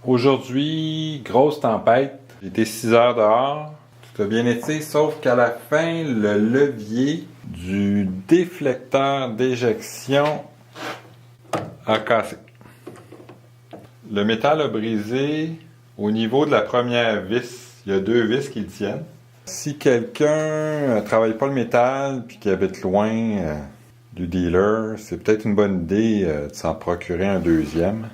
Aujourd'hui, grosse tempête. J'ai été 6 heures dehors. Tout a bien été, sauf qu'à la fin, le levier du déflecteur d'éjection a cassé. Le métal a brisé au niveau de la première vis. Il y a 2 vis qui le tiennent. Si quelqu'un ne travaille pas le métal puis qui habite loin du dealer, c'est peut-être une bonne idée de s'en procurer un deuxième.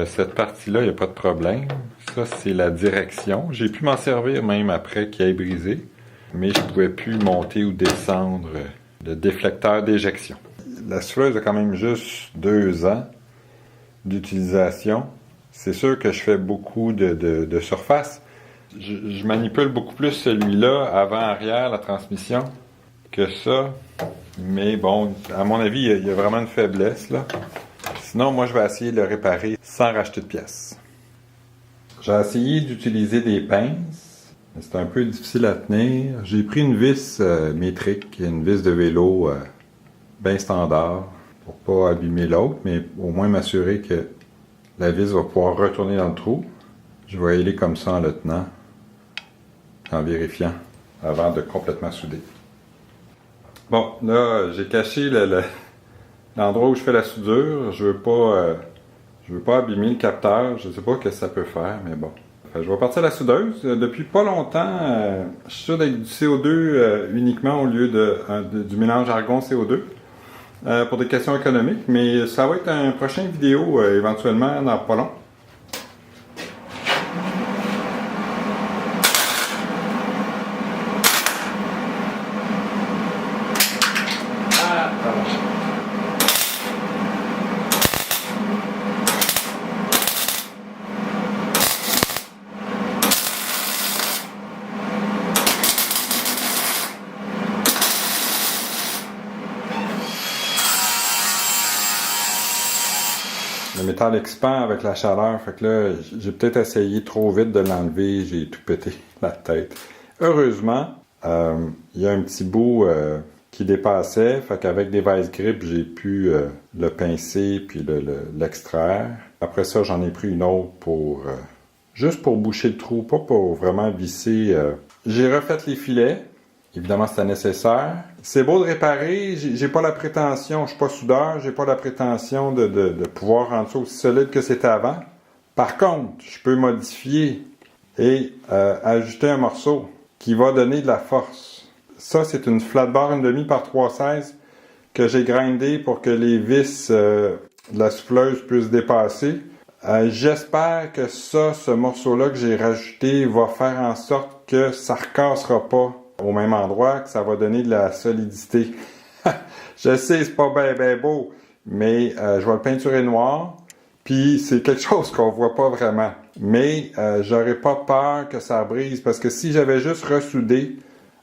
Cette partie-là, il n'y a pas de problème. Ça, c'est la direction. J'ai pu m'en servir même après qu'il ait brisé, mais je ne pouvais plus monter ou descendre le déflecteur d'éjection. La souffleuse a quand même juste 2 ans d'utilisation. C'est sûr que je fais beaucoup de surface. Je manipule beaucoup plus celui-là, avant-arrière, la transmission, que ça. Mais bon, à mon avis, il y a vraiment une faiblesse, là. Sinon, moi, je vais essayer de le réparer sans racheter de pièces. J'ai essayé d'utiliser des pinces. C'est un peu difficile à tenir. J'ai pris une vis métrique, une vis de vélo bien standard, pour pas abîmer l'autre, mais au moins m'assurer que la vis va pouvoir retourner dans le trou. Je vais y aller comme ça en le tenant, en vérifiant, avant de complètement souder. Bon, là, j'ai caché l'endroit où je fais la soudure. Je veux pas abîmer le capteur. Je sais pas ce que ça peut faire, mais bon. Je vais partir la soudeuse. Depuis pas longtemps, je suis sûr d'être du CO2 uniquement au lieu du mélange argon-CO2 pour des questions économiques, mais ça va être un prochain vidéo éventuellement dans pas long. Le métal expand avec la chaleur, fait que là, j'ai peut-être essayé trop vite de l'enlever, j'ai tout pété la tête. Heureusement, il y a un petit bout qui dépassait, fait qu'avec des vice grips, j'ai pu le pincer puis l'extraire. Après ça, j'en ai pris une autre pour juste pour boucher le trou, pas pour vraiment visser. J'ai refait les filets. Évidemment, c'était nécessaire. C'est beau de réparer, j'ai pas la prétention, je suis pas soudeur, j'ai pas la prétention de pouvoir rendre ça aussi solide que c'était avant. Par contre, je peux modifier et ajouter un morceau qui va donner de la force. Ça, c'est une flat bar 1/2 par 3/16 que j'ai grindé pour que les vis de la souffleuse puissent dépasser. J'espère que ce morceau-là que j'ai rajouté va faire en sorte que ça ne recassera pas au même endroit, que ça va donner de la solidité. Je sais, c'est pas bien beau, mais je vais le peinturer noir, puis c'est quelque chose qu'on voit pas vraiment. Mais j'aurais pas peur que ça brise, parce que si j'avais juste ressoudé,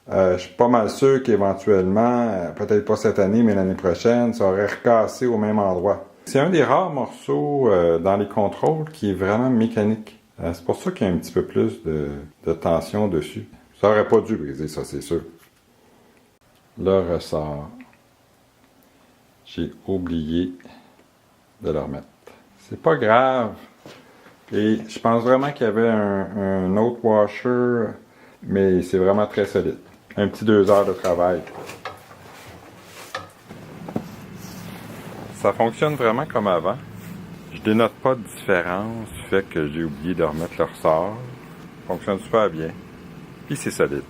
je suis pas mal sûr qu'éventuellement, peut-être pas cette année, mais l'année prochaine, ça aurait recassé au même endroit. C'est un des rares morceaux dans les contrôles qui est vraiment mécanique. C'est pour ça qu'il y a un petit peu plus de tension dessus. Ça aurait pas dû briser, ça c'est sûr. Le ressort. J'ai oublié de le remettre. C'est pas grave. Et je pense vraiment qu'il y avait un autre washer, mais c'est vraiment très solide. Un petit 2 heures de travail. Ça fonctionne vraiment comme avant. Je dénote pas de différence du fait que j'ai oublié de remettre le ressort. Ça fonctionne super bien. Puis c'est solide.